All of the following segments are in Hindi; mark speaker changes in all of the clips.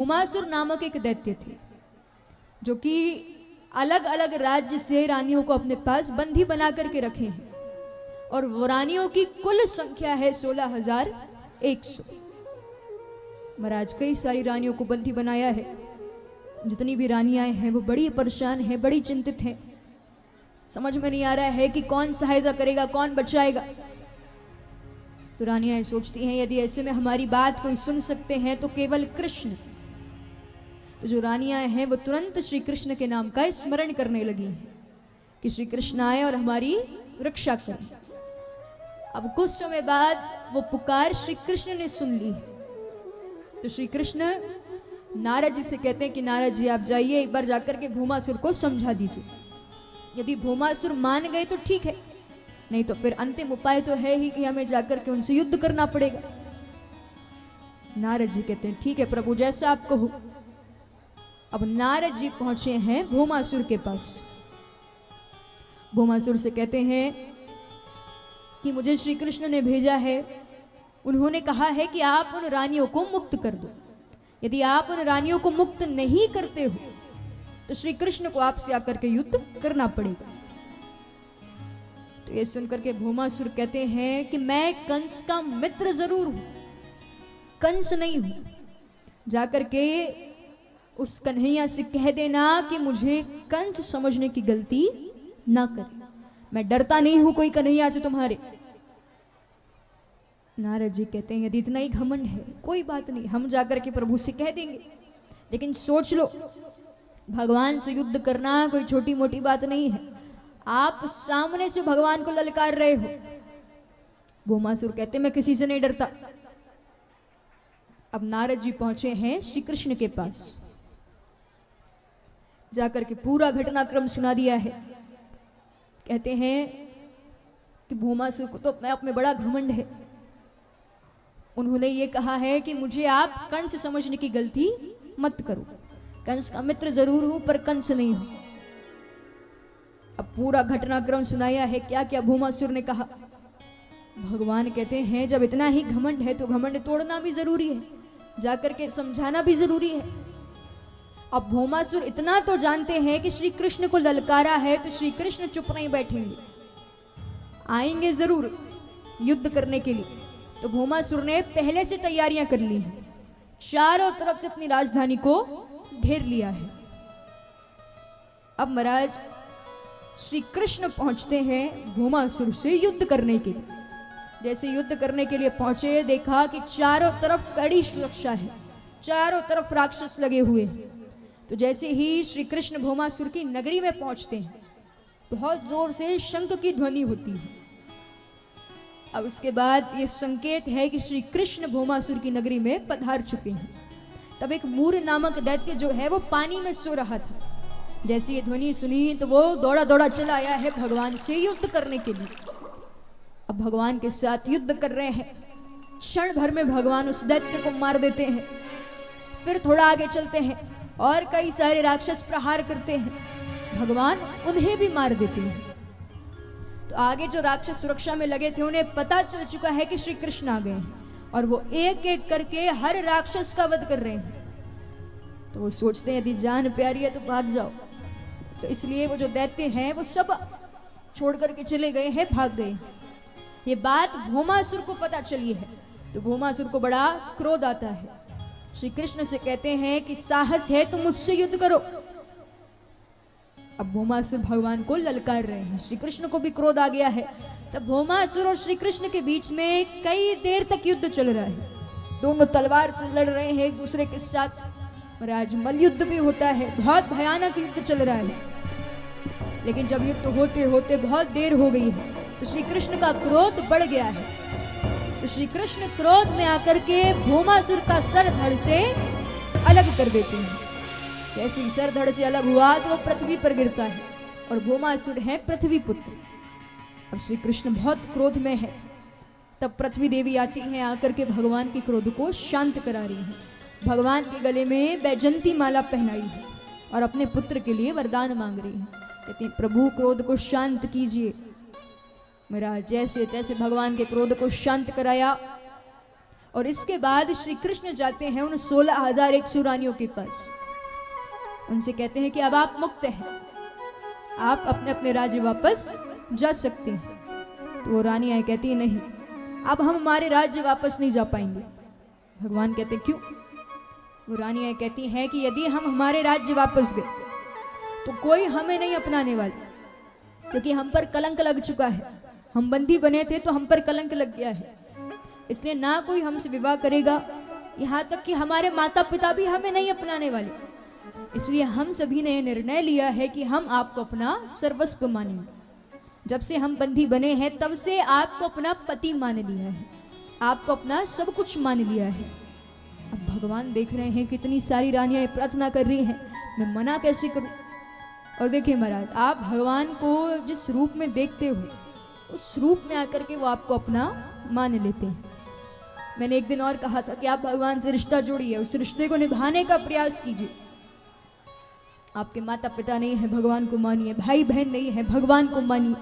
Speaker 1: भूमासुर नामक एक दैत्य थे जो कि अलग अलग राज्य से रानियों को अपने पास बंदी बना करके रखे हैं और वो रानियों की कुल संख्या है 16,100। महाराज कई सारी रानियों को बंदी बनाया है। जितनी भी रानियां हैं वो बड़ी परेशान हैं, बड़ी चिंतित हैं। समझ में नहीं आ रहा है कि कौन सहायता करेगा, कौन बचाएगा। तो रानियां सोचती हैं यदि ऐसे में हमारी बात कोई सुन सकते हैं तो केवल कृष्ण। तो जो रानियां हैं वो तुरंत श्री कृष्ण के नाम का स्मरण करने लगी हैं कि श्री कृष्ण आए और हमारी रक्षा करें। अब कुछ समय बाद वो पुकार श्री कृष्ण ने सुन ली। तो श्री कृष्ण नारद जी से कहते हैं कि नारद जी आप जाइए, एक बार जाकर के भूमासुर को समझा दीजिए। यदि भूमासुर मान गए तो ठीक है, नहीं तो फिर अंतिम उपाय तो है ही कि हमें जाकर के उनसे युद्ध करना पड़ेगा। नारद जी कहते हैं ठीक है प्रभु, जैसा आप कहो। अब नारद जी पहुंचे हैं भूमासुर के पास। भूमासुर से कहते हैं कि मुझे श्री कृष्ण ने भेजा है, उन्होंने कहा है कि आप उन रानियों को मुक्त कर दो। यदि आप उन रानियों को मुक्त नहीं करते हो तो श्री कृष्ण को आपसे आकर के युद्ध करना पड़ेगा। तो ये सुनकर के भूमासुर कहते हैं कि मैं कंस का मित्र जरूर हूं, कंस नहीं हूं। जाकर के उस कन्हैया से कह देना कि मुझे कंस समझने की गलती ना करे। मैं डरता नहीं हूं कोई कन्हैया से तुम्हारे। नारद जी कहते हैं यदि इतना ही घमंड है कोई बात नहीं, हम जाकर के प्रभु से कह देंगे। लेकिन सोच लो, भगवान से युद्ध करना कोई छोटी मोटी बात नहीं है। आप सामने से भगवान को ललकार रहे हो। भूमासुर कहते मैं किसी से नहीं डरता। अब नारद जी पहुंचे हैं श्री कृष्ण के पास। जाकर के पूरा घटनाक्रम सुना दिया है। कहते हैं कि भूमासुर को तो अपने आप में बड़ा घमंड है। उन्होंने ये कहा है कि मुझे आप कंस समझने की गलती मत करो। कंस का मित्र जरूर हूं पर कंस नहीं हूं। अब पूरा घटनाक्रम सुनाया है, क्या क्या भूमासुर ने कहा। भगवान कहते हैं जब इतना ही घमंड है तो घमंड तोड़ना भी जरूरी है, जाकर के समझाना भी जरूरी है। अब भूमासुर इतना तो जानते हैं कि श्री कृष्ण को ललकारा है तो श्री कृष्ण चुप नहीं बैठेंगे, आएंगे जरूर युद्ध करने के लिए। तो भूमासुर ने पहले से तैयारियां कर ली हैं, चारों तरफ से अपनी राजधानी को घेर लिया है। अब महाराज श्री कृष्ण पहुंचते हैं भूमासुर से युद्ध करने के लिए। जैसे युद्ध करने के लिए पहुंचे, देखा कि चारों तरफ कड़ी सुरक्षा है, चारों तरफ राक्षस लगे हुए हैं। तो जैसे ही श्री कृष्ण भूमासुर की नगरी में पहुंचते हैं, बहुत जोर से शंख की ध्वनि होती है। अब उसके बाद ये संकेत है कि श्री कृष्ण भूमासुर की नगरी में पधार चुके हैं। तब एक मूर नामक दैत्य जो है वो पानी में सो रहा था। जैसे ये ध्वनि सुनी तो वो दौड़ा दौड़ा चला आया है भगवान से युद्ध करने के लिए। अब भगवान के साथ युद्ध कर रहे हैं। क्षण भर में भगवान उस दैत्य को मार देते हैं। फिर थोड़ा आगे चलते हैं और कई सारे राक्षस प्रहार करते हैं, भगवान उन्हें भी मार देते हैं। तो आगे जो राक्षस सुरक्षा में लगे थे उन्हें पता चल चुका है कि श्री कृष्ण आ गए हैं और वो एक एक करके हर राक्षस का वध कर रहे हैं। तो वो सोचते हैं यदि जान प्यारी है तो भाग जाओ। तो इसलिए वो जो दैत्य हैं वो सब छोड़ करके चले गए हैं, भाग गए। ये बात भूमासुर को पता चली है तो भूमासुर को बड़ा क्रोध आता है। श्री कृष्ण से कहते हैं कि साहस है तो मुझसे युद्ध करो। अब भूमासुर भगवान को ललकार रहे हैं, श्री कृष्ण को भी क्रोध आ गया है। तब भूमासुर और श्री कृष्ण के बीच में कई देर तक युद्ध चल रहा है। दोनों तलवार से लड़ रहे हैं एक दूसरे के साथ। महाराज मल्ल युद्ध भी होता है, बहुत भयानक युद्ध चल रहा है। लेकिन जब युद्ध होते होते बहुत देर हो गई है तो श्री कृष्ण का क्रोध बढ़ गया है। तो श्री कृष्ण क्रोध में आकर के भूमासुर का सर धड़ से अलग कर देते हैं। जैसे ही सर धड़ से अलग हुआ तो वो पृथ्वी पर गिरता है और भूमासुर है पृथ्वी पुत्र। अब श्री कृष्ण बहुत क्रोध में है। तब पृथ्वी देवी आती हैं, आकर के भगवान के क्रोध को शांत करा रही हैं। भगवान के गले में बैजंती माला पहनाई है और अपने पुत्र के लिए वरदान मांग रही हैं। कहती हैं प्रभु क्रोध को शांत कीजिए। मेरा जैसे तैसे भगवान के क्रोध को शांत कराया और इसके बाद श्री कृष्ण जाते हैं उन 16,100 रानियों के पास। उनसे कहते हैं कि अब आप मुक्त हैं, आप अपने अपने राज्य वापस जा सकते हैं। तो वो रानियां कहती है नहीं, अब हम हमारे राज्य वापस नहीं जा पाएंगे। भगवान कहते क्यों? वो रानियां कहती हैं कि यदि हम हमारे राज्य वापस गए तो कोई हमें नहीं अपनाने वाले, क्योंकि हम पर कलंक लग चुका है। हम बंदी बने थे तो हम पर कलंक लग गया है, इसलिए ना कोई हमसे विवाह करेगा, यहाँ तक कि हमारे माता पिता भी हमें नहीं अपनाने वाले। इसलिए हम सभी ने निर्णय लिया है कि हम आपको अपना सर्वस्व मानेंगे। जब से हम बंदी बने हैं तब से आपको अपना पति मान लिया है, आपको अपना सब कुछ मान लिया है। अब भगवान देख रहे हैं कितनी सारी रानियां प्रार्थना कर रही हैं, मैं मना कैसे करूं? और देखिए महाराज, आप भगवान को जिस रूप में देखते हो उस रूप में आकर के वो आपको अपना मान लेते हैं। मैंने एक दिन और कहा था कि आप भगवान से रिश्ता जोड़िए, उस रिश्ते को निभाने का प्रयास कीजिए। आपके माता पिता नहीं है, भगवान को मानिए। भाई बहन नहीं है, भगवान को मानिए।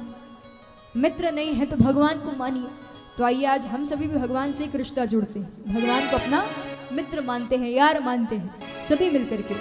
Speaker 1: मित्र नहीं है तो भगवान को मानिए। तो आइए आज हम सभी भी भगवान से एक रिश्ता जोड़ते हैं, भगवान को अपना मित्र मानते हैं, यार मानते हैं, सभी मिलकर के।